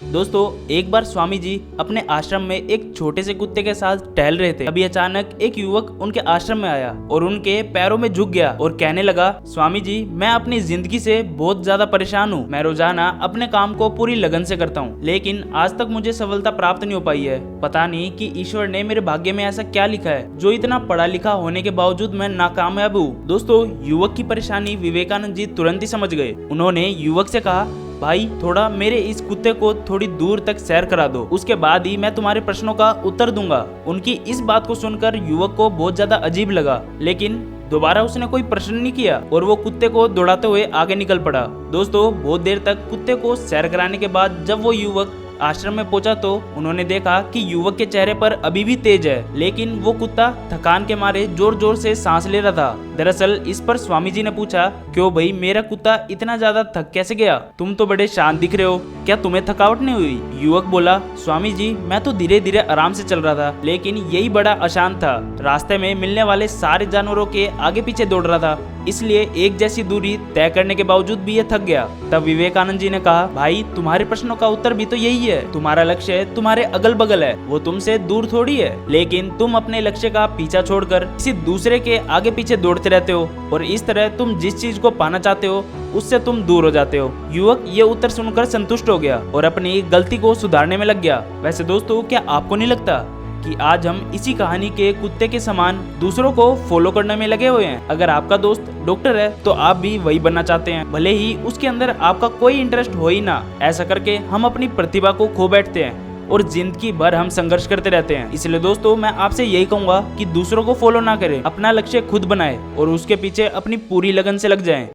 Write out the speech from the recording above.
दोस्तों, एक बार स्वामी जी अपने आश्रम में एक छोटे से कुत्ते के साथ टहल रहे थे। अभी अचानक एक युवक उनके आश्रम में आया और उनके पैरों में झुक गया और कहने लगा, स्वामी जी, मैं अपनी जिंदगी से बहुत ज्यादा परेशान हूँ। मैं रोजाना अपने काम को पूरी लगन से करता हूँ, लेकिन आज तक मुझे सफलता प्राप्त नहीं हो पाई है। पता नहीं कि ईश्वर ने मेरे भाग्य में ऐसा क्या लिखा है जो इतना पढ़ा लिखा होने के बावजूद मैं नाकामयाब हूँ। दोस्तों, युवक की परेशानी विवेकानंद जी तुरंत ही समझ गए। उन्होंने युवक से कहा, भाई, थोड़ा मेरे इस कुत्ते को थोड़ी दूर तक सैर करा दो, उसके बाद ही मैं तुम्हारे प्रश्नों का उत्तर दूंगा। उनकी इस बात को सुनकर युवक को बहुत ज्यादा अजीब लगा, लेकिन दोबारा उसने कोई प्रश्न नहीं किया और वो कुत्ते को दौड़ाते हुए आगे निकल पड़ा। दोस्तों, बहुत देर तक कुत्ते को सैर कराने के बाद जब वो युवक आश्रम में पहुंचा तो उन्होंने देखा कि युवक के चेहरे पर अभी भी तेज है, लेकिन वो कुत्ता थकान के मारे जोर जोर से सांस ले रहा था। दरअसल इस पर स्वामी जी ने पूछा, क्यों भाई, मेरा कुत्ता इतना ज्यादा थक कैसे गया? तुम तो बड़े शांत दिख रहे हो, क्या तुम्हें थकावट नहीं हुई? युवक बोला, स्वामी जी, मैं तो धीरे धीरे आराम से चल रहा था, लेकिन यही बड़ा अशांत था। रास्ते में मिलने वाले सारे जानवरों के आगे पीछे दौड़ रहा था, इसलिए एक जैसी दूरी तय करने के बावजूद भी ये थक गया। तब विवेकानंद जी ने कहा, भाई, तुम्हारे प्रश्नों का उत्तर भी तो यही है। तुम्हारा लक्ष्य तुम्हारे अगल बगल है, वो तुमसे दूर थोड़ी है, लेकिन तुम अपने लक्ष्य का पीछा छोड़कर किसी दूसरे के आगे पीछे दौड़ते रहते हो और इस तरह तुम जिस चीज को पाना चाहते हो उससे तुम दूर हो जाते हो। युवक ये उत्तर सुनकर संतुष्ट हो गया और अपनी गलती को सुधारने में लग गया। वैसे दोस्तों, क्या आपको नहीं लगता कि आज हम इसी कहानी के कुत्ते के समान दूसरों को फॉलो करने में लगे हुए हैं? अगर आपका दोस्त डॉक्टर है तो आप भी वही बनना चाहते हैं, भले ही उसके अंदर आपका कोई इंटरेस्ट हो ही ना। ऐसा करके हम अपनी प्रतिभा को खो बैठते हैं और जिंदगी भर हम संघर्ष करते रहते हैं। इसलिए दोस्तों, मैं आपसे यही कहूंगा कि दूसरों को फॉलो ना करें, अपना लक्ष्य खुद बनाएं और उसके पीछे अपनी पूरी लगन से लग जाएं।